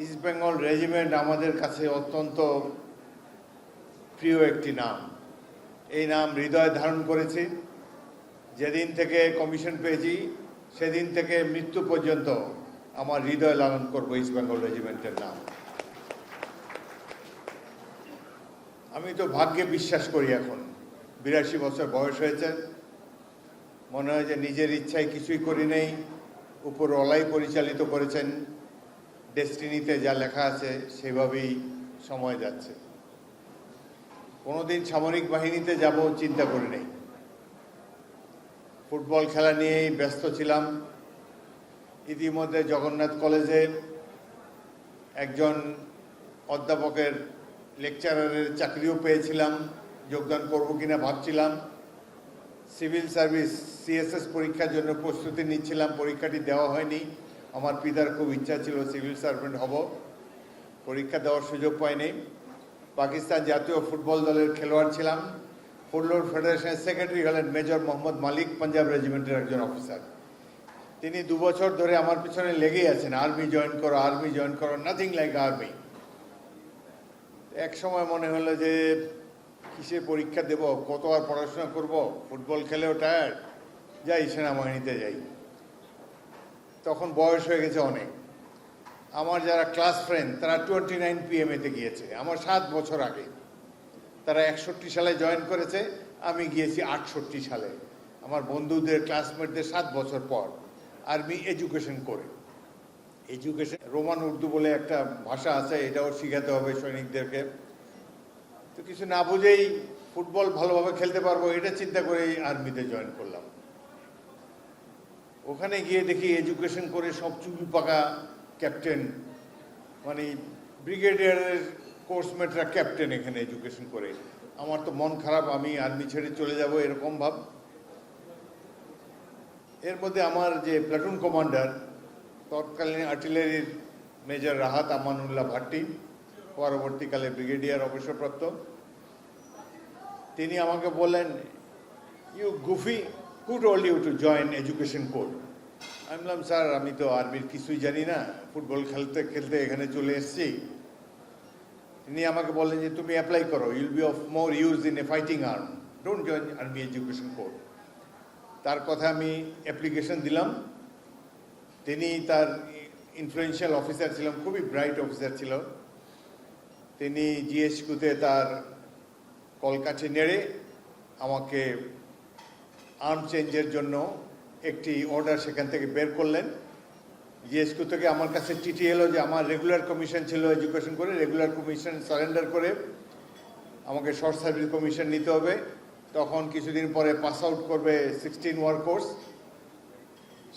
East Bengal regiment আমাদের কাছে অত্যন্ত প্রিয় একটি নাম। এই নাম হৃদয়ে ধারণ করেছি। যেদিন থেকে কমিশন পেয়েছি সেদিন থেকে মৃত্যু পর্যন্ত আমার হৃদয় লালন করবো ইস্ট বেঙ্গল রেজিমেন্টের নাম। আমি তো ভাগ্যে বিশ্বাস করি। এখন 82 বছর বয়স হয়েছে। মনে হয় যে নিজের ইচ্ছায় কিছুই করি নেই, উপরওয়ালাই পরিচালিত করেছেন। ডেস্টিনিতে যা লেখা আছে সেভাবেই সময় যাচ্ছে। কোনোদিন সামরিক বাহিনীতে যাব চিন্তা করি নেই। ফুটবল খেলা নিয়েই ব্যস্ত ছিলাম। ইতিমধ্যে জগন্নাথ কলেজে একজন অধ্যাপকের লেকচারারের চাকরিও পেয়েছিলাম। যোগদান করব কিনা ভাবছিলাম। সিভিল সার্ভিস সিএসএস পরীক্ষার জন্য প্রস্তুতি নিচ্ছিলাম। পরীক্ষাটি দেওয়া হয়নি। আমার পিতার খুব ইচ্ছা ছিল সিভিল সার্ভেন্ট হব। পরীক্ষা দেওয়ার সুযোগ পাইনি। পাকিস্তান জাতীয় ফুটবল দলের খেলোয়াড় ছিলাম। ফুটবল ফেডারেশনের সেক্রেটারি হলেন মেজর মোহাম্মদ মালিক, পাঞ্জাব রেজিমেন্টের একজন অফিসার। তিনি 2 বছর ধরে আমার পিছনে লেগেই আছেন, আর্মি জয়েন করো, আর্মি জয়েন করো, নাথিং লাইক আর্মি। এক সময় মনে হলো যে কিসে পরীক্ষা দেব, কত আর পড়াশোনা করব, ফুটবল খেলেও টায়ার্ড, যাই সেনাবাহিনীতে যাই। তখন বয়স হয়ে গেছে অনেক। আমার যারা ক্লাস ফ্রেন্ড তারা 29 PMA-তে গিয়েছে আমার 7 বছর আগে। তারা 61 সালে জয়েন করেছে, আমি গিয়েছি 68 সালে। আমার বন্ধুদের ক্লাসমেটদের 7 বছর পর আর্মি এডুকেশন করে। এডুকেশন রোমান উর্দু বলে একটা ভাষা আছে, এটাও শিখাতে হবে সৈনিকদেরকে। তো কিছু না বুঝেই ফুটবল ভালোভাবে খেলতে পারবো এটা চিন্তা করেই আর্মিতে জয়েন করলাম। ওখানে গিয়ে দেখি এডুকেশন করে সব চুল পাকা ক্যাপ্টেন, মানে ব্রিগেডিয়ারের কোর্সমেটরা ক্যাপ্টেন এখানে এডুকেশন করে। আমার তো মন খারাপ, আমি আর্মি ছেড়ে চলে যাব এরকম ভাব। এর মধ্যে আমার যে প্লাটুন কমান্ডার, তৎকালীন আর্টিলারির মেজর রাহাত আমানুল্লাহ ভাট্টি, পরবর্তীকালে ব্রিগেডিয়ার অবসরপ্রাপ্ত, তিনি আমাকে বললেন, you goofy, who told you to join education কোড? আমি বললাম, স্যার আমি তো আর্মির কিছুই জানি না, ফুটবল খেলতে খেলতে এখানে চলে এসেছি। তিনি আমাকে বললেন যে তুমি অ্যাপ্লাই করো, you'll be of more use in a fighting arm, don't join army education code. তার কথা আমি অ্যাপ্লিকেশন দিলাম। তিনি তার ইনফ্লুয়েন্সিয়াল অফিসার ছিলেন, খুবই ব্রাইট অফিসার ছিল। তিনি জিএসকিউতে তার কলকাঠি নেড়ে আমাকে আর্ম চেঞ্জের জন্য একটি অর্ডার সেখান থেকে বের করলেন। জিএসকিউ থেকে আমার কাছে চিঠি এলো যে আমার রেগুলার কমিশন ছিল এডুকেশন করে, রেগুলার কমিশন সারেন্ডার করে আমাকে শর্ট সার্ভিস কমিশন নিতে হবে। তখন কিছুদিন পরে পাস আউট করবে 16 ওয়ার কোর্স।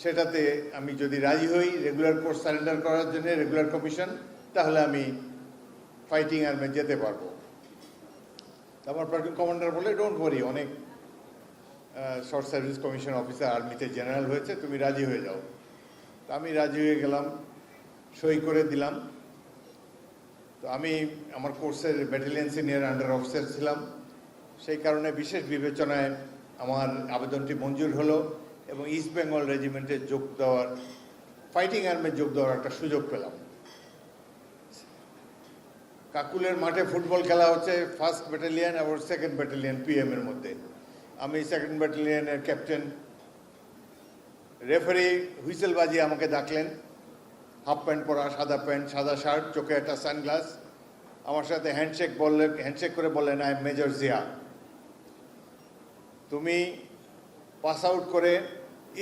সেটাতে আমি যদি রাজি হই রেগুলার কোর্স সারেন্ডার করার জন্য রেগুলার কমিশন, তাহলে আমি ফাইটিং আর্মে যেতে পারবো। আমার প্লাটুন কমান্ডার বলে, ডোন্ট ওয়ারি, অনেক শর্ট সার্ভিস কমিশন অফিসার আর্মিতে জেনারেল হয়েছে, তুমি রাজি হয়ে যাও। তো আমি রাজি হয়ে গেলাম, সই করে দিলাম। তো আমি আমার কোর্সের ব্যাটালিয়ন সিনিয়র আন্ডার অফিসার ছিলাম। সেই কারণে বিশেষ বিবেচনায় আমার আবেদনটি মঞ্জুর হলো এবং ইস্ট বেঙ্গল রেজিমেন্টে যোগ দেওয়ার, ফাইটিং আর্মে যোগ দেওয়ার একটা সুযোগ পেলাম। কাকুলের মাঠে ফুটবল খেলা হচ্ছে 1st ব্যাটালিয়ন এবং 2nd ব্যাটালিয়ন PM-এর মধ্যে। আমি 2nd ব্যাটালিয়নের ক্যাপ্টেন। রেফারি হুইসেল বাজিয়ে আমাকে ডাকলেন। হাফ প্যান্ট পরা, সাদা প্যান্ট, সাদা শার্ট, চোখে একটা সানগ্লাস। আমার সাথে হ্যান্ডশেক করে বললেন, আই এম মেজর জিয়া, তুমি পাস আউট করে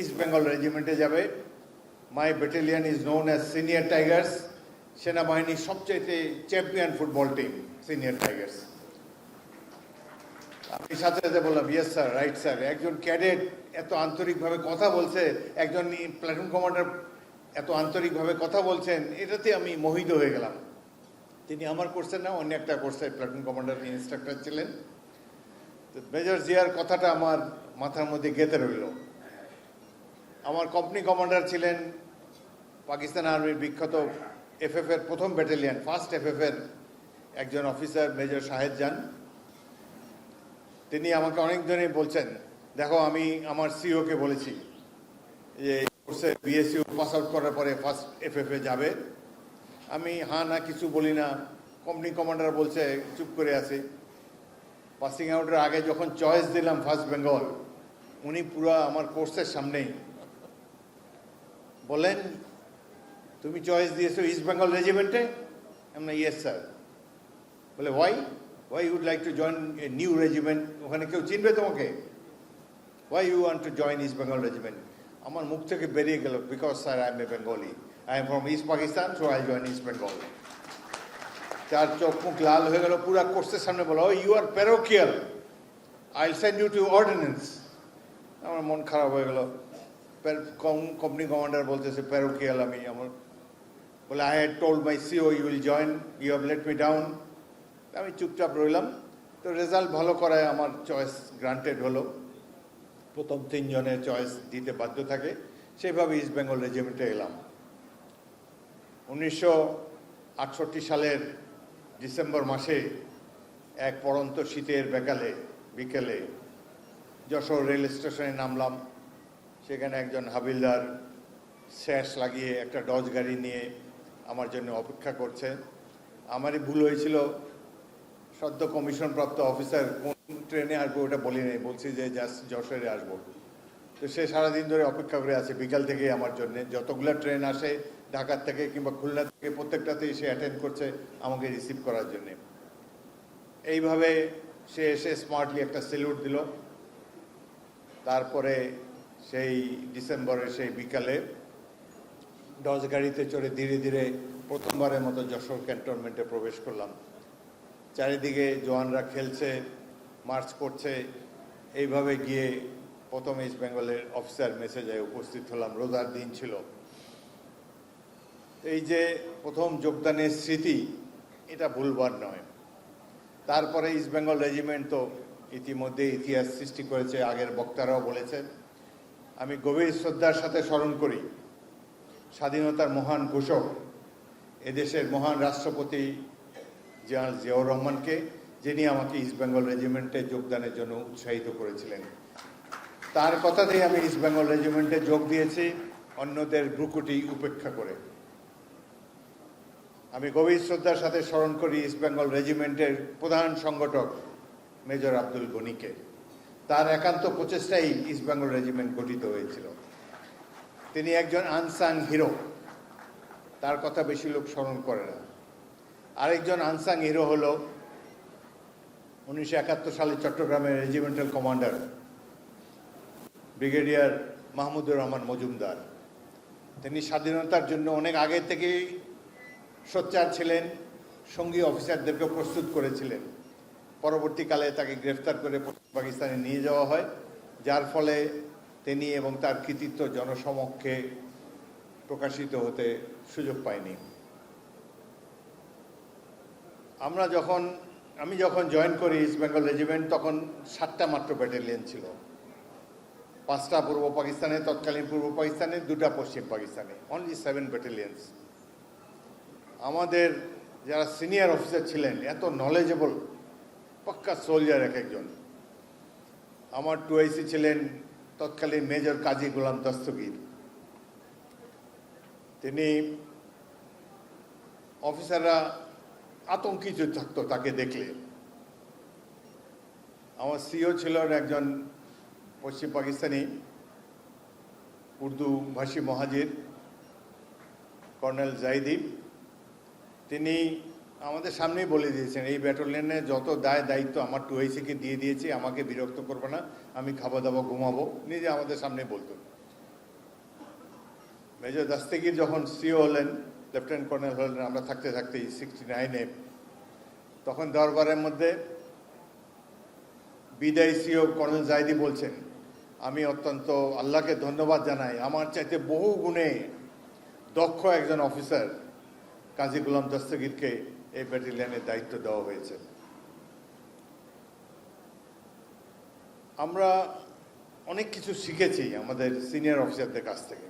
ইস্ট বেঙ্গল রেজিমেন্টে যাবে। My battalion is known as senior tigers, সেনাবাহিনীর সবচেয়ে champion football team senior tigers. আমি সাথে সাথে বললাম, ইয়েস স্যার, রাইট স্যার। একজন ক্যাডেট এত আন্তরিকভাবে কথা বলছে, একজন প্লাটুন কমান্ডার এত আন্তরিকভাবে কথা বলছেন, এটাতে আমি মোহিত হয়ে গেলাম। তিনি আমার কোর্সের না, অন্য একটা কোর্সের প্লাটুন কমান্ডার ইনস্ট্রাক্টর ছিলেন। তো মেজর জিয়ার কথাটা আমার মাথার মধ্যে গেঁথে রইল। আমার কোম্পানি কমান্ডার ছিলেন পাকিস্তান আর্মির বিখ্যাত FF-এর 1ম ব্যাটালিয়ন, 1st FF-এর একজন অফিসার মেজর শাহেদ জান। তিনি আমাকে অনেক দিনই বলছেন, দেখো আমি আমার সিওকে বলেছি যে কোর্সে BSU পাস আউট করার পরে 1st FF-এ যাবে, আমি হ্যাঁ না কিছু বলি না, কোম্পানি কমান্ডার বলছে চুপ করে আছি। পাসিং আউটের আগে যখন চয়েস দিলাম ফার্স্ট বেঙ্গল, উনি পুরো আমার কোর্সের সামনেই বলেন, তুমি চয়েস দিয়েছো ইস্ট বেঙ্গল রেজিমেন্টে? আমরা ইয়েস স্যার। বলে why you'd like to join a new regiment? ওখানে কেউ চিনবে তোমাকে? Why you want to join East Bengal regiment? আমার মুখ থেকে বেরিয়ে গেল, because sir I am a Bengali, I am from East Pakistan, so I join East Bengal. চার চোখ মুখ লাল হয়ে গেল, পুরা কোর্সের সামনে বলো, you are parochial, I will send you to ordnance. আমার মন খারাপ হয়ে গেল। কোম্পানি কমান্ডার বলতেছে প্যারোকিয়াল, আমার বলে I had told my CO you will join, you have let me down. আমি চুপচাপ রইলাম। তো রেজাল্ট ভালো করায় আমার চয়েস গ্রান্টেড হলো, প্রথম 3 জনের চয়েস দিতে বাধ্য থাকে, সেভাবে ইস্ট বেঙ্গল রেজিমেন্টে এলাম। 1968 সালের ডিসেম্বর মাসে এক পড়ন্ত শীতের বিকেলে যশোর রেল স্টেশনে নামলাম। সেখানে একজন হাবিলদার স্যাশ লাগিয়ে একটা ডজ গাড়ি নিয়ে আমার জন্য অপেক্ষা করছে। আমারই ভুল হয়েছিল, সদ্য কমিশনপ্রাপ্ত অফিসার কোন ট্রেনে আসবো ওটা বলি নাই, বলছি যে জাস্ট যশোরে আসবো। তো সে সারাদিন ধরে অপেক্ষা করে আছে, বিকাল থেকে আমার জন্য যতগুলো ট্রেন আসে ঢাকার থেকে কিংবা খুলনা থেকে প্রত্যেকটাতেই সে অ্যাটেন্ড করছে আমাকে রিসিভ করার জন্যে। এইভাবে সে এসে স্মার্টলি একটা সেলুট দিল। তারপরে সেই ডিসেম্বরের সেই বিকালে ডজ গাড়িতে চড়ে ধীরে ধীরে প্রথমবারের মতো যশোর ক্যান্টনমেন্টে প্রবেশ করলাম। চারিদিকে জওয়ানরা খেলছে, মার্চ করছে। এইভাবে গিয়ে প্রথম ইস্ট বেঙ্গলের অফিসার মেসেজে উপস্থিত হলাম। রোজার দিন ছিল। এই যে প্রথম যোগদানের স্মৃতি, এটা ভুলবার নয়। তারপরে ইস্ট বেঙ্গল রেজিমেন্ট তো ইতিমধ্যে ইতিহাস সৃষ্টি করেছে, আগের বক্তারাও বলেছেন। আমি গভীর শ্রদ্ধার সাথে স্মরণ করি স্বাধীনতার মহান ঘোষক, এদেশের মহান রাষ্ট্রপতি জেনারেল জিয়াউর রহমানকে, যিনি আমাকে ইস্ট বেঙ্গল রেজিমেন্টে যোগদানের জন্য উৎসাহিত করেছিলেন। তার কথাতেই আমি ইস্ট বেঙ্গল রেজিমেন্টে যোগ দিয়েছি, অন্যদের ভ্রুকুটি উপেক্ষা করে। আমি গভীর শ্রদ্ধার সাথে স্মরণ করি ইস্ট বেঙ্গল রেজিমেন্টের প্রধান সংগঠক মেজর আব্দুল গনিকে। তার একান্ত প্রচেষ্টাই ইস্ট বেঙ্গল রেজিমেন্ট গঠিত হয়েছিল। তিনি একজন আনসাং হিরো, তার কথা বেশি লোক স্মরণ করে না। আরেকজন আনসাং হিরো হলো 1971 সালে চট্টগ্রামের regimental commander brigadier Mahmudur Rahman Majumdar. তিনি স্বাধীনতার জন্য অনেক আগে থেকেই সোচ্চার ছিলেন, সঙ্গী অফিসারদেরকে প্রস্তুত করেছিলেন। পরবর্তীকালে তাকে গ্রেফতার করে পাকিস্তানে নিয়ে যাওয়া হয়, যার ফলে তিনি এবং তার কৃতিত্ব জনসমক্ষে প্রকাশিত হতে সুযোগ পায়নি। আমি যখন জয়েন করি ইস্ট বেঙ্গল রেজিমেন্ট, তখন 7টা মাত্র ব্যাটালিয়ন ছিল। 5টা পূর্ব পাকিস্তানে, তৎকালীন পূর্ব পাকিস্তানে, 2টা পশ্চিম পাকিস্তানে, অনলি 7 ব্যাটালিয়ন্স। আমাদের যারা সিনিয়র অফিসার ছিলেন এত নলেজেবল, পাক্কা সোলজার এক একজন। আমার 2IC ছিলেন তৎকালীন মেজর কাজী গোলাম দস্তগীর। তিনি অফিসাররা আতঙ্কিত থাকতো তাকে দেখলে। আমার সিও ছিল একজন পশ্চিম পাকিস্তানি উর্দু ভাষী মহাজির কর্নেল জাইদি। তিনি আমাদের সামনেই বলে দিয়েছেন, এই ব্যাটালিয়নে যত দায়িত্ব আমার 2IC-কে দিয়ে দিয়েছি, আমাকে বিরক্ত করবে না, আমি খাওয়া দাওয়া ঘুমাবো, নিজে আমাদের সামনে বলতো। মেজর দস্তগীর যখন সিও হলেন, লেফটেন্যান্ট কর্নেল হলেন, আমরা থাকতে 69-এ, তখন দরবারের মধ্যে বিদায়ী সিও কর্নেল জাইদি বলছেন, আমি অত্যন্ত আল্লাহকে ধন্যবাদ জানাই, আমার চাইতে বহু গুণে দক্ষ একজন অফিসার কাজী গোলাম দস্তগীরকে এই ব্যাটালিয়নের দায়িত্ব দেওয়া হয়েছে। আমরা অনেক কিছু শিখেছি আমাদের সিনিয়র অফিসারদের কাছ থেকে।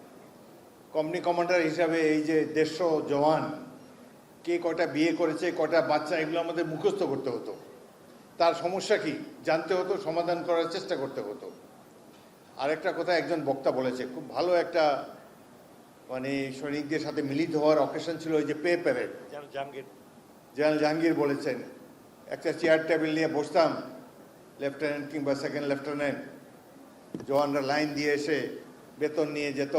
কোম্পানি কমান্ডার হিসাবে এই যে 150 জওয়ান, কে কটা বিয়ে করেছে, কটা বাচ্চা, এগুলো আমাদের মুখস্থ করতে হতো। তার সমস্যা কি জানতে হতো, সমাধান করার চেষ্টা করতে হতো। আরেকটা কথা একজন বক্তা বলেছে, খুব ভালো একটা মানে সৈনিকদের সাথে মিলিত হওয়ার অকেশন ছিল ওই যে পে প্যারেড। জেনারেল জাহাঙ্গীর বলেছেন একটা চেয়ার টেবিল নিয়ে বসতাম, লেফটেন্যান্ট কিংবা সেকেন্ড লেফটেন্যান্ট, জওয়ানরা লাইন দিয়ে এসে বেতন নিয়ে যেত,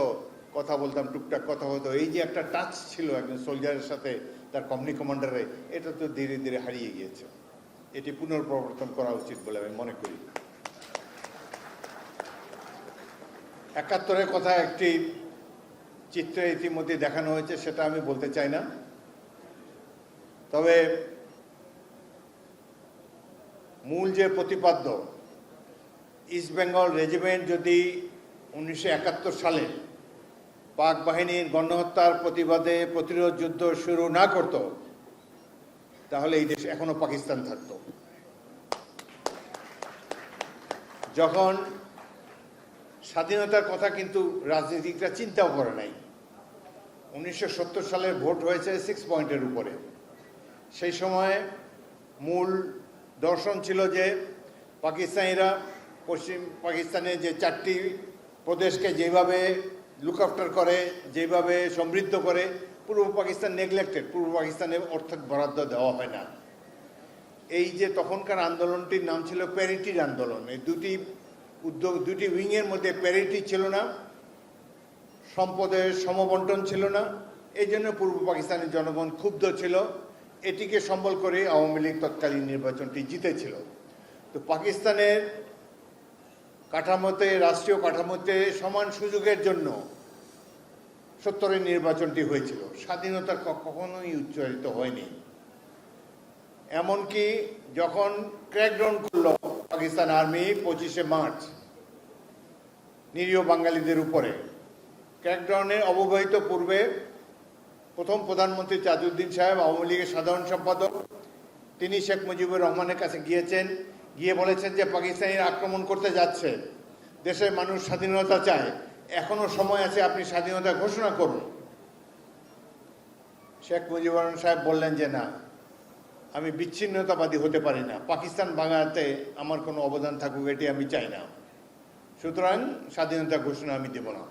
কথা বলতাম, টুকটাক কথা হতো। এই যে একটা টাচ ছিল একজন সোলজারের সাথে তার কোম্পানি কমান্ডারে, এটা তো ধীরে ধীরে হারিয়ে গিয়েছে। এটি পুনর্প্রবর্তন করা উচিত বলে আমি মনে করি। ৭১-এর কথা একটি চিত্রে ইতিমধ্যে দেখানো হয়েছে, সেটা আমি বলতে চাই না। তবে মূল যে প্রতিপাদ্য, ইস্ট বেঙ্গল রেজিমেন্ট যদি 1971 সালে পাক বাহিনীর গণহত্যার প্রতিবাদে প্রতিরোধ যুদ্ধ শুরু না করত, তাহলে এই দেশ এখনো পাকিস্তান থাকত। যখন স্বাধীনতার কথা কিন্তু রাজনীতিকরা চিন্তাও করে নাই। 1970 সালের ভোট হয়েছে 6 পয়েন্টের উপরে। সেই সময় মূল দর্শন ছিল যে পাকিস্তানিরা পশ্চিম পাকিস্তানের যে 4টি প্রদেশকে যেভাবে লুক আফটার করে, যেভাবে সমৃদ্ধ করে, পূর্ব পাকিস্তান নেগলেক্টেড, পূর্ব পাকিস্তানে অর্থ বরাদ্দ দেওয়া হয় না। এই যে তখনকার আন্দোলনটির নাম ছিল প্যারিটির আন্দোলন। এই দুটি উদ্যোগ, দুটি উইংয়ের মধ্যে প্যারিটি ছিল না, সম্পদের সমবন্টন ছিল না। এই জন্য পূর্ব পাকিস্তানের জনগণ ক্ষুব্ধ ছিল। এটিকে সম্বল করে আওয়ামী লীগ তৎকালীন নির্বাচনটি জিতেছিল। তো পাকিস্তানের কাঠামোতে, রাষ্ট্রীয় কাঠামোতে সমান সুযোগের জন্য 70-এর নির্বাচনটি হয়েছিল। স্বাধীনতা কখনোই উচ্চারিত হয়নি। এমনকি যখন ক্র্যাকডাউন করল পাকিস্তান আর্মি 25শে মার্চ নিরীহ বাঙালিদের উপরে, ক্র্যাকডাউনের অব্যবহিত পূর্বে প্রথম প্রধানমন্ত্রী তাজউদ্দিন সাহেব, আওয়ামী লীগের সাধারণ সম্পাদক, তিনি শেখ মুজিবুর রহমানের কাছে গিয়েছেন, গিয়ে বলেছেন যে পাকিস্তানিরা আক্রমণ করতে যাচ্ছে, দেশের মানুষ স্বাধীনতা চায়, এখনো সময় আছে, আপনি স্বাধীনতা ঘোষণা করুন। শেখ মুজিবুর রহমান সাহেব বললেন যে না, আমি বিচ্ছিন্নতাবাদী হতে পারি না, পাকিস্তান ভাঙাতে আমার কোনো অবদান থাকুক এটি আমি চাই না, সুতরাং স্বাধীনতা ঘোষণা আমি দেব না।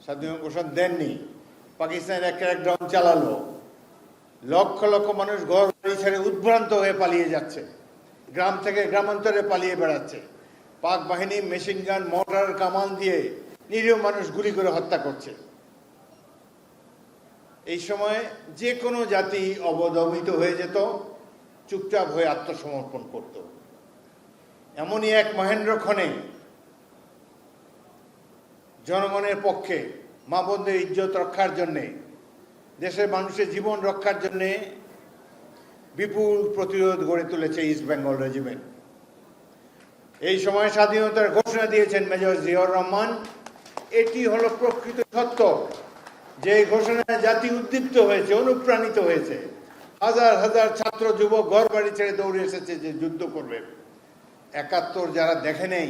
স্বাধীনতা ঘোষণা দেননি। পাকিস্তানের এক ক্র্যাকডাউন চালালো, লক্ষ লক্ষ মানুষ ঘর বাড়ি ছেড়ে উদ্ভ্রান্ত হয়ে পালিয়ে যাচ্ছে, গ্রাম থেকে গ্রামান্তরে পালিয়ে বেড়াচ্ছে। পাক বাহিনী মেশিন গান, মর্টার, কামান দিয়ে নিরীহ মানুষ গুলি করে হত্যা করছে। এই সময় যে কোনো জাতি অবদমিত হয়ে যেত, চুপচাপ হয়ে আত্মসমর্পণ করত। এমনই এক মহেন্দ্র ক্ষণে জনগণের পক্ষে, মা বোনদের ইজ্জত রক্ষার জন্যে, দেশের মানুষের জীবন রক্ষার জন্যে বিপুল প্রতিরোধ গড়ে তুলেছে ইস্ট বেঙ্গল রেজিমেন্ট। এই সময় স্বাধীনতার ঘোষণা দিয়েছেন মেজর জিয়াউর রহমান। এটি হলো প্রকৃত সত্য, যে ঘোষণায় জাতি উদ্দীপ্ত হয়েছে, অনুপ্রাণিত হয়েছে। হাজার হাজার ছাত্র যুবক ঘর বাড়ি ছেড়ে দৌড়ে এসেছে যে যুদ্ধ করবে। ৭১ যারা দেখে নেই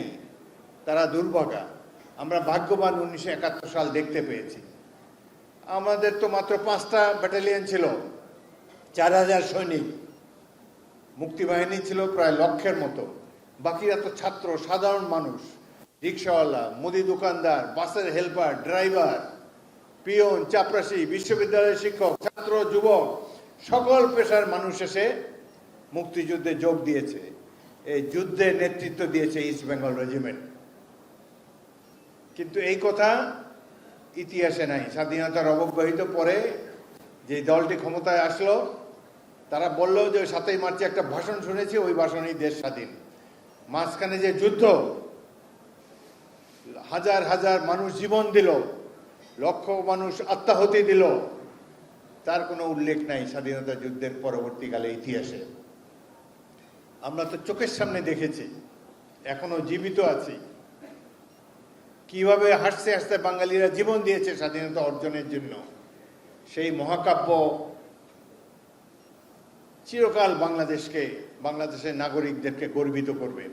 তারা দুর্ভাগা। আমরা ভাগ্যবান 1971 সাল দেখতে পেয়েছি। আমাদের তো মাত্র 5টা ব্যাটালিয়ন ছিল, 4000 সৈনিক। মুক্তিবাহিনী ছিল প্রায় লক্ষের মতো। বাকিরা তো ছাত্র, সাধারণ মানুষ, রিক্সাওয়ালা, মুদি দোকানদার, বাসের হেল্পার, ড্রাইভার, পিয়ন, চাপরাশি, বিশ্ববিদ্যালয়ের শিক্ষক, ছাত্র, যুবক, সকল পেশার মানুষ এসে মুক্তিযুদ্ধে যোগ দিয়েছে। এই যুদ্ধে নেতৃত্ব দিয়েছে ইস্ট বেঙ্গল রেজিমেন্ট। কিন্তু এই কথা ইতিহাসে নাই। স্বাধীনতার অব্যবহিত পরে যে দলটি ক্ষমতায় আসলো, তারা বলল যে 7ই মার্চে একটা ভাষণ শুনেছি, ওই ভাষণেই দেশ স্বাধীন। মাঝখানে যে যুদ্ধ, হাজার হাজার মানুষ জীবন দিল, লক্ষ মানুষ আত্মাহুতি দিল, তার কোনো উল্লেখ নাই স্বাধীনতা যুদ্ধের পরবর্তীকালে ইতিহাসে। আমরা তো চোখের সামনে দেখেছি, এখনো জীবিত আছি, কিভাবে হাসতে হাসতে বাঙালিরা জীবন দিয়েছে স্বাধীনতা অর্জনের জন্য। সেই মহাকাব্য চিরকাল বাংলাদেশের নাগরিকদেরকে গর্বিত করবে।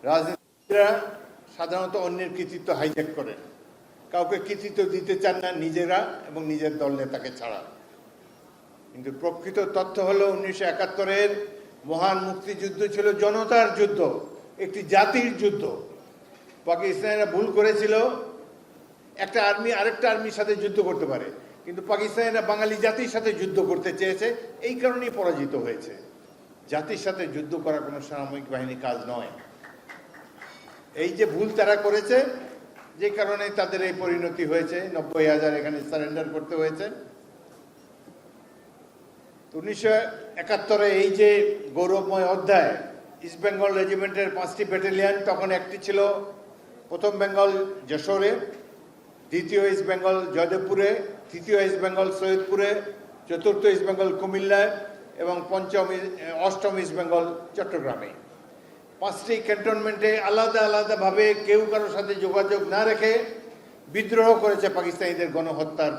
রাজনীতিবিদরা সাধারণত অন্যের কৃতিত্ব হাইজ্যাক করেন, কাউকে কৃতিত্ব দিতে চান না নিজেরা এবং নিজের দল নেতাকে ছাড়া। কিন্তু প্রকৃত তথ্য হলো 1971-এর মহান মুক্তিযুদ্ধ ছিল জনতার যুদ্ধ, একটি জাতির যুদ্ধ। পাকিস্তানিরা ভুল করেছিল, একটা আর্মি আরেকটা আর্মির সাথে যুদ্ধ করতে পারে, কিন্তু পাকিস্তানিরা বাঙালি জাতির সাথে যুদ্ধ করতে চেয়েছে, এই কারণেই পরাজিত হয়েছে। জাতির সাথে যুদ্ধ করা কোনো সামরিক বাহিনীর কাজ নয়। এই যে ভুল তারা করেছে, যে কারণে তাদের এই পরিণতি হয়েছে, 90,000 এখানে সারেন্ডার করতে হয়েছে। 1971 এই যে গৌরবময় অধ্যায়, ইস্ট বেঙ্গল রেজিমেন্টের 5টি ব্যাটালিয়ন, তখন একটি ছিল প্রথম বেঙ্গল যশোরে, দ্বিতীয় ইস্ট বেঙ্গল জয়দেবপুরে, তৃতীয় ইস্ট বেঙ্গল সৈয়দপুরে, চতুর্থ ইস্ট বেঙ্গল কুমিল্লায় এবং অষ্টম ইস্ট বেঙ্গল চট্টগ্রামে। 5টি ক্যান্টনমেন্টে আলাদা আলাদাভাবে কেউ কারোর সাথে যোগাযোগ না রেখে বিদ্রোহ করেছে পাকিস্তানিদের গণহত্যার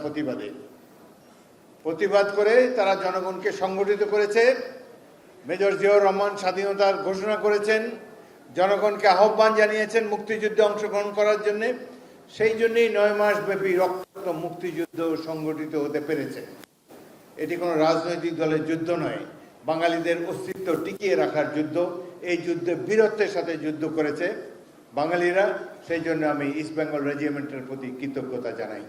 প্রতিবাদ করে তারা জনগণকে সংগঠিত করেছে। মেজর জিয়াউর রহমান স্বাধীনতার ঘোষণা করেছেন, জনগণকে আহ্বান জানিয়েছেন মুক্তিযুদ্ধে অংশগ্রহণ করার জন্য। সেই জন্যই 9 মাস ব্যাপী রক্তাক্ত মুক্তিযুদ্ধ সংগঠিত হতে পেরেছে। এটি কোনো রাজনৈতিক দলের যুদ্ধ নয়, বাঙালিদের অস্তিত্ব টিকিয়ে রাখার যুদ্ধ। এই যুদ্ধে বীরত্বের সাথে যুদ্ধ করেছে বাঙালিরা। সেই জন্য আমি ইস্ট বেঙ্গল রেজিমেন্টের প্রতি কৃতজ্ঞতা জানাই।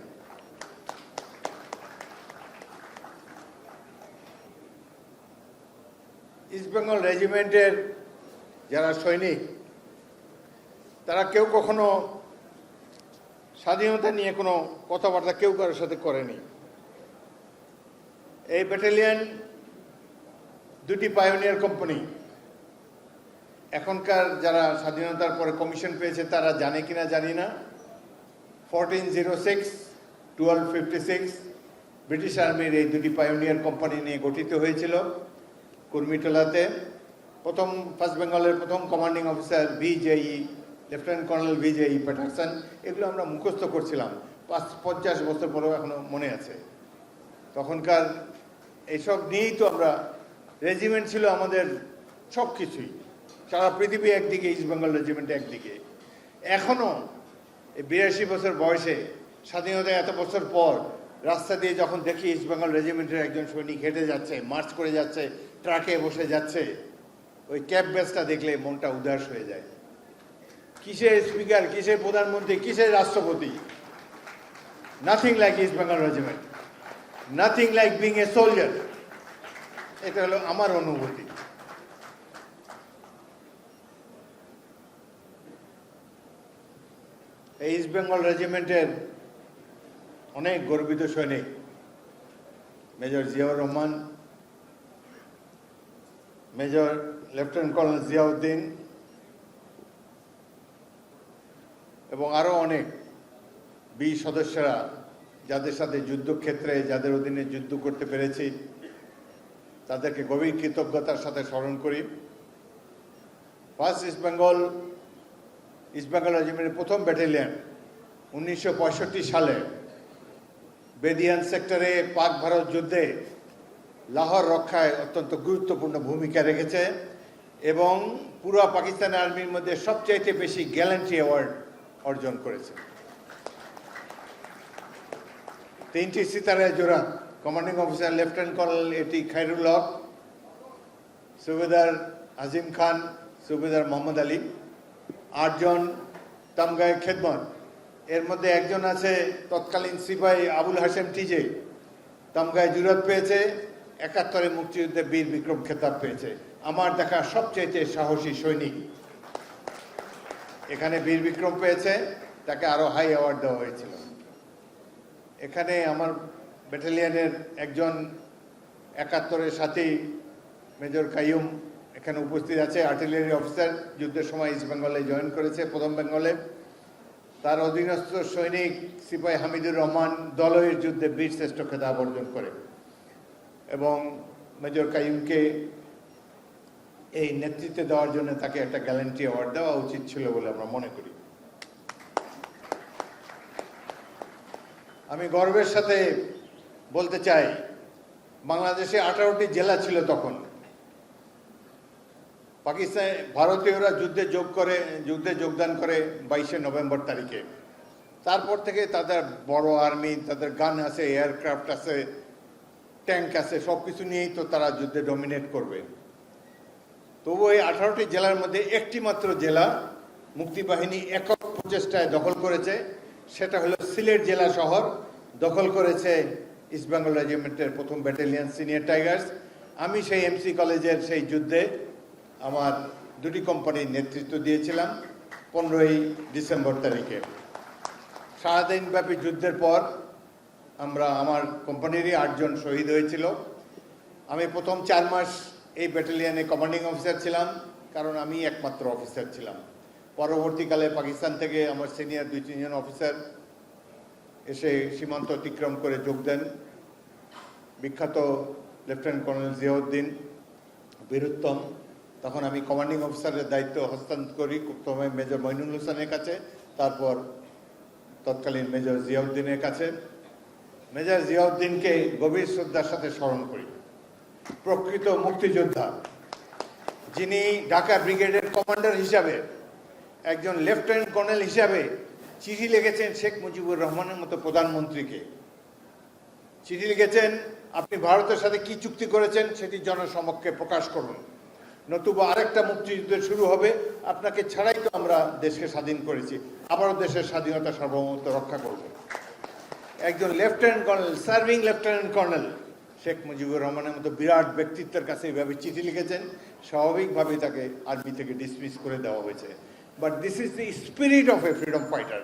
ইস্ট বেঙ্গল রেজিমেন্টের যারা সৈনিক, তারা কেউ কখনো স্বাধীনতা নিয়ে কোনো কথাবার্তা কেউ কারোর সাথে করেনি। এই ব্যাটালিয়ন 2টি পাইওনিয়ার কোম্পানি। এখনকার যারা স্বাধীনতার পরে কমিশন পেয়েছে তারা জানে কিনা জানি না, 1406, 1256 ব্রিটিশ আর্মির এই 2টি পাইওনিয়ার কোম্পানি নিয়ে গঠিত হয়েছিল কুর্মিটোলাতে। ফার্স্ট বেঙ্গলের প্রথম commanding officer VJE, lieutenant colonel VJE Patterson. এগুলো আমরা মুখস্থ করছিলাম, 50 বছর পরেও এখনো মনে আছে। তখনকার এইসব নিয়েই তো আমরা, রেজিমেন্ট ছিল আমাদের সব কিছুই। সারা পৃথিবী একদিকে, ইস্ট বেঙ্গল রেজিমেন্ট একদিকে। এখনও এই 82 বছর বয়সে, স্বাধীনতা এত বছর পর, রাস্তা দিয়ে যখন দেখি ইস্ট বেঙ্গল রেজিমেন্টের একজন সৈনিক হেঁটে যাচ্ছে, মার্চ করে যাচ্ছে, ট্রাকে বসে যাচ্ছে, ওই ক্যাব ব্যাচটা দেখলে মনটা উদাস হয়ে যায়। কিসের স্পিকার, কিসের প্রধানমন্ত্রী, কিসের রাষ্ট্রপতি, nothing like east Bengal regiment, nothing like being a soldier. এটা হলো আমার অনুভূতি। এই ইস্ট বেঙ্গল রেজিমেন্টের অনেক গর্বিত সৈনিক, major Ziaur Rahman, major lieutenant colonel Ziauddin এবং আরও অনেক বীর সদস্যরা, যাদের সাথে যুদ্ধক্ষেত্রে, যাদের অধীনে যুদ্ধ করতে পেরেছি, তাদেরকে গভীর কৃতজ্ঞতার সাথে স্মরণ করি। ফার্স্ট ইস্ট বেঙ্গল রেজিমেন্টের প্রথম ব্যাটালিয়ন 1965 সালে বেদিয়ান সেক্টরে পাক ভারত যুদ্ধে লাহোর রক্ষায় অত্যন্ত গুরুত্বপূর্ণ ভূমিকা রেখেছে এবং পুরো পাকিস্তান আর্মির মধ্যে সবচাইতে বেশি গ্যালান্ট্রি অ্যাওয়ার্ড অর্জন করেছে। 3টি সিতারা জোড়া, কমান্ডিং অফিসার লেফটেন্যান্ট কর্নেল এটি খায়রুল হক, সুবেদার আজিম খান, সুবেদার মোহাম্মদ আলী, 8 জন তামগায় খেদমত। এর মধ্যে একজন আছে তৎকালীন সিপাহী আবুল হাশেম টিজে, তামগায় জুরত পেয়েছে, 71 মুক্তিযুদ্ধে বীর বিক্রম খেতাব পেয়েছে। আমার দেখা সবচেয়ে সাহসী সৈনিক এখানে বীর বিক্রম পেয়েছে, তাকে আরো হাই অ্যাওয়ার্ড দেওয়া হয়েছিল। এখানে আমার ব্যাটালিয়নের একজন 71-এর সাথী মেজর কাইয়ুম এখানে উপস্থিত আছে, আর্টিলারি অফিসার, যুদ্ধের সময় ইস্ট বেঙ্গলে জয়েন করেছে, প্রথম বেঙ্গলে। তার অধীনস্থ সৈনিক সিপাহী হামিদুর রহমান দলয়ের যুদ্ধে বীর শ্রেষ্ঠ খেতাব অর্জন করে এবং মেজর কাইয়ুমকে এই নেতৃত্বে দেওয়ার জন্য তাকে একটা গ্যালান্ট্রি অ্যাওয়ার্ড দেওয়া উচিত ছিল বলে আমরা মনে করি। আমি গর্বের সাথে বলতে চাই, বাংলাদেশে 18টি জেলা ছিল তখন। ভারতীয়রা যুদ্ধে যোগদান করে 22শে নভেম্বর তারিখে। তারপর থেকে তাদের বড় আর্মি, তাদের গান আছে, এয়ারক্রাফট আছে, ট্যাঙ্ক আছে, সব কিছু নিয়েই তো তারা যুদ্ধে ডমিনেট করবে। তবু এই 18টি জেলার মধ্যে একটি মাত্র জেলা মুক্তিবাহিনী একক প্রচেষ্টায় দখল করেছে, সেটা হলো সিলেট জেলা শহর দখল করেছে ইস্ট বেঙ্গল রেজিমেন্টের প্রথম ব্যাটালিয়ন সিনিয়র টাইগার্স। আমি সেই এমসি কলেজের সেই যুদ্ধে আমার দুটি কোম্পানির নেতৃত্ব দিয়েছিলাম 15ই ডিসেম্বর তারিখে। সারাদিনব্যাপী যুদ্ধের পর আমার কোম্পানিরই 8 জন শহীদ হয়েছিল। আমি প্রথম 4 মাস এই ব্যাটালিয়নে কমান্ডিং অফিসার ছিলাম, কারণ আমি একমাত্র অফিসার ছিলাম। পরবর্তীকালে পাকিস্তান থেকে আমার সিনিয়র 2-3 জন অফিসার এসে সীমান্ত অতিক্রম করে যোগ দেন। বিখ্যাত লেফটেন্যান্ট কর্নেল জিয়াউদ্দিন, বীরুত্তম। তখন আমি কমান্ডিং অফিসারের দায়িত্ব হস্তান্তর করি প্রথমে মেজর মইনুল হোসেনের কাছে, তারপর তৎকালীন মেজর জিয়াউদ্দিনের কাছে। মেজর জিয়াউদ্দিনকে গভীর শ্রদ্ধার সাথে স্মরণ করি। প্রকৃত মুক্তিযোদ্ধা, যিনি ঢাকা ব্রিগেডের কমান্ডার হিসাবে, একজন লেফটেন্যান্ট কর্নেল হিসাবে চিঠি লিখেছেন শেখ মুজিবুর রহমানের মতো প্রধানমন্ত্রীকে। চিঠি লিখেছেন, আপনি ভারতের সাথে কি চুক্তি করেছেন সেটি জনসমক্ষে প্রকাশ করুন, নতুবা আরেকটা মুক্তিযুদ্ধ শুরু হবে। আপনাকে ছাড়াই তো আমরা দেশকে স্বাধীন করেছি, আবারও দেশের স্বাধীনতা সার্বভৌমত্ব রক্ষা করব। একজন lieutenant colonel, serving lieutenant colonel Sheikh Mujibur রহমানের মতো বিরাট ব্যক্তিত্বের কাছে এইভাবে চিঠি লিখেছেন। স্বাভাবিকভাবেই তাকে আর্মি থেকে ডিসমিস করে দেওয়া হয়েছে। But this is the spirit of A freedom fighter.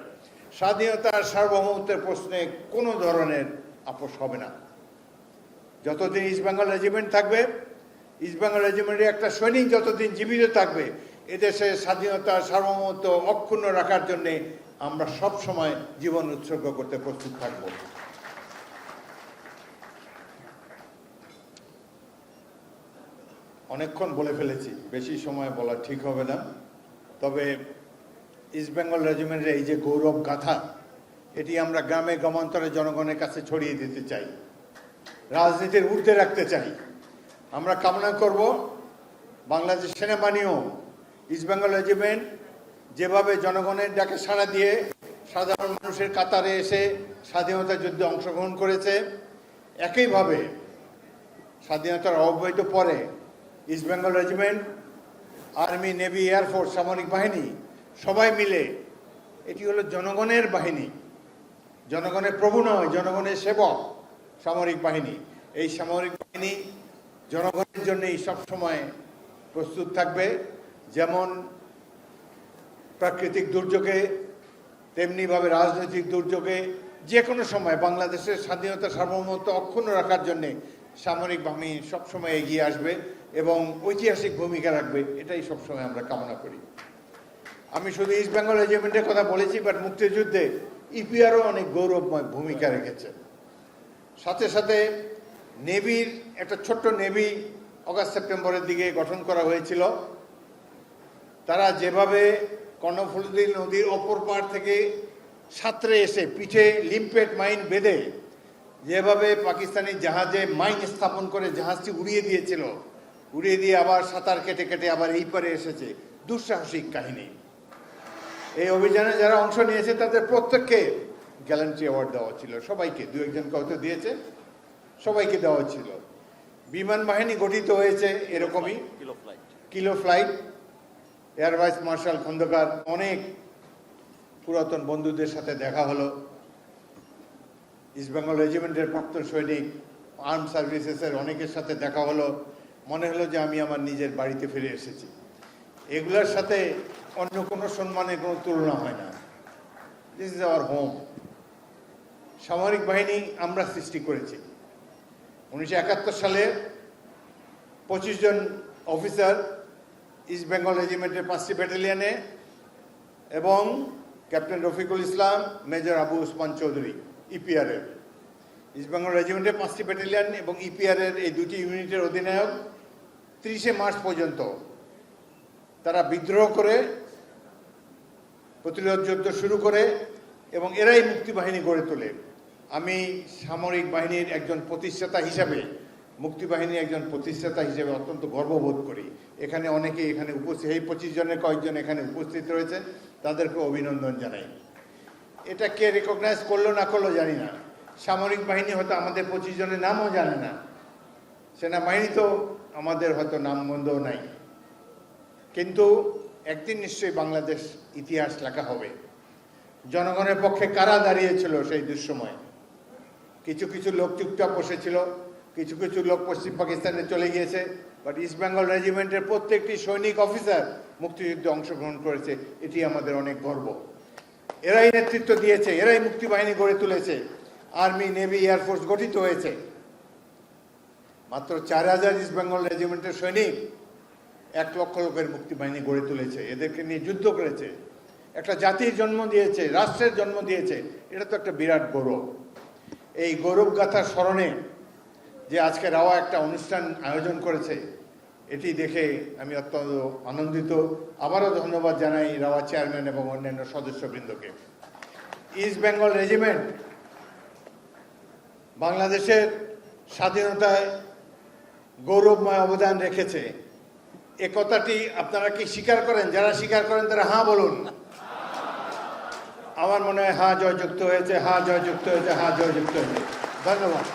স্বাধীনতার সার্বভৌমত্বের প্রশ্নে কোনো ধরনের আপোষ হবে না। যতদিন ইস্ট বেঙ্গল রেজিমেন্ট থাকবে, ইস্ট বেঙ্গল রেজিমেন্টের একটা সৈনিক যতদিন জীবিত থাকবে, এদেশের স্বাধীনতার সার্বভৌমত্ব অক্ষুণ্ণ রাখার জন্যে আমরা সব সময় জীবন উৎসর্গ করতে প্রস্তুত থাকব। অনেকক্ষণ বলে ফেলেছি, বেশি সময় বলা ঠিক হবে না। তবে ইস্ট বেঙ্গল রেজিমেন্টের এই যে গৌরব গাথা, এটি আমরা গ্রামে গ্রামান্তরে জনগণের কাছে ছড়িয়ে দিতে চাই, রাজনীতির ঊর্ধ্বে রাখতে চাই। আমরা কামনা করব বাংলাদেশ সেনাবাহিনীও ইস্ট বেঙ্গল রেজিমেন্ট যেভাবে জনগণের ডাকে সাড়া দিয়ে সাধারণ মানুষের কাতারে এসে স্বাধীনতা যুদ্ধে অংশগ্রহণ করেছে, একইভাবে স্বাধীনতার অব্যবহিত পরে east Bengal regiment, army, navy, air force, সামরিক বাহিনী সবাই মিলে, এটি হলো জনগণের বাহিনী, জনগণের প্রভু নয়, জনগণের সেবক সামরিক বাহিনী। এই সামরিক বাহিনী জনগণের জন্যই সবসময় প্রস্তুত থাকবে। যেমন প্রাকৃতিক দুর্যোগে, তেমনিভাবে রাজনৈতিক দুর্যোগে, যে কোনো সময় বাংলাদেশের স্বাধীনতা সার্বভৌমত্ব অক্ষুণ্ণ রাখার জন্যে সামরিক বাহিনী সবসময় এগিয়ে আসবে এবং ঐতিহাসিক ভূমিকা রাখবে, এটাই সবসময় আমরা কামনা করি। আমি শুধু ইস্ট বেঙ্গল রেজিমেন্টের কথা বলেছি, বাট মুক্তিযুদ্ধে ইপিআরও অনেক গৌরবময় ভূমিকা রেখেছে। সাথে সাথে নেভির একটা ছোট্ট নেভি অগাস্ট সেপ্টেম্বরের দিকে গঠন করা হয়েছিল। তারা যেভাবে কর্ণফুলী নদীর অপর পাড় থেকে সাঁতরে এসে পিঠে লিম্পেট মাইন বেঁধে যেভাবে পাকিস্তানি জাহাজে মাইন স্থাপন করে জাহাজটি উড়িয়ে দিয়েছিল, উড়িয়ে দিয়ে আবার সাঁতার কেটে কেটে আবার এই পারে এসেছে, দুঃসাহসিক কাহিনী। এই অভিযানে যারা অংশ নিয়েছে তাদের প্রত্যেককে গ্যালান্ট্রি অ্যাওয়ার্ড দেওয়া ছিল, সবাইকে, 2-1 হয়তো দিয়েছে, সবাইকে দেওয়া ছিল। বিমান বাহিনী গঠিত হয়েছে এরকমই, kilo flight, air vice marshal Khandakar, অনেক পুরাতন বন্ধুদের সাথে দেখা হলো। ইস্ট বেঙ্গল রেজিমেন্টের প্রাক্তন সৈনিক, আর্ম সার্ভিসেসের অনেকের সাথে দেখা হলো। মনে হলো যে আমি আমার নিজের বাড়িতে ফিরে এসেছি। এগুলোর সাথে অন্য কোনো সম্মানের কোনো তুলনা হয় না। This is our home. সামরিক বাহিনী আমরা সৃষ্টি করেছি। 1971 সালে 25 জন অফিসার ইস্ট বেঙ্গল রেজিমেন্টের 5টি ব্যাটালিয়নে এবং captain Rafiqul Islam, major Abu Usman Chowdhury ইপিআরের। East Bengal রেজিমেন্টের 5টি ব্যাটালিয়ন এবং ইপিআরের এই 2টি ইউনিটের অধিনায়ক 30শে মার্চ পর্যন্ত তারা বিদ্রোহ করে প্রতিরোধ যুদ্ধ শুরু করে এবং এরাই মুক্তিবাহিনী গড়ে তোলে। আমি সামরিক বাহিনীর একজন প্রতিষ্ঠাতা হিসাবে, মুক্তিবাহিনীর একজন প্রতিষ্ঠাতা হিসেবে অত্যন্ত গর্ববোধ করি। এখানে অনেকে এখানে উপস্থিত, এই 25 জনের কয়েকজন এখানে উপস্থিত রয়েছে, তাদেরকে অভিনন্দন জানাই। এটা কে রেকগনাইজ করলো না করলো জানি না। সামরিক বাহিনী হয়তো আমাদের 25 জনের নামও জানে না, সেনাবাহিনী তো আমাদের হয়তো নামগন্ধও নাই, কিন্তু একদিন নিশ্চয়ই বাংলাদেশ ইতিহাস লেখা হবে। জনগণের পক্ষে কারা দাঁড়িয়েছিল সেই দুঃসময়ে? কিছু কিছু লোক চুপচাপ বসেছিল, কিছু কিছু লোক পশ্চিম পাকিস্তানে চলে গিয়েছে, বাট ইস্ট বেঙ্গল রেজিমেন্টের প্রত্যেকটি সৈনিক অফিসার মুক্তিযুদ্ধে অংশগ্রহণ করেছে। এটি আমাদের অনেক গর্ব। এরাই নেতৃত্ব দিয়েছে, এরাই মুক্তিবাহিনী গড়ে তুলেছে, আর্মি, নেভি, এয়ারফোর্স গঠিত হয়েছে। মাত্র 4000 ইস্ট বেঙ্গল রেজিমেন্টের সৈনিক 1 লক্ষ লোকের মুক্তিবাহিনী গড়ে তুলেছে, এদেরকে নিয়ে যুদ্ধ করেছে, একটা জাতির জন্ম দিয়েছে, রাষ্ট্রের জন্ম দিয়েছে। এটা তো একটা বিরাট গৌরব। এই গৌরব গাথার স্মরণে যে আজকে রাওয়া একটা অনুষ্ঠান আয়োজন করেছে, এটি দেখে আমি অত্যন্ত আনন্দিত। আবারও ধন্যবাদ জানাই রাওয়া চেয়ারম্যান এবং অন্যান্য সদস্যবৃন্দকে। ইস্ট বেঙ্গল রেজিমেন্ট বাংলাদেশের স্বাধীনতায় গৌরবময় অবদান রেখেছে। এ কথাটি আপনারা কি স্বীকার করেন? যারা স্বীকার করেন তারা হ্যাঁ বলুন। আমার মনে হয় হ্যাঁ জয়যুক্ত হয়েছে, হ্যাঁ জয়যুক্ত হয়েছে, হ্যাঁ জয়যুক্ত হয়েছে। ধন্যবাদ।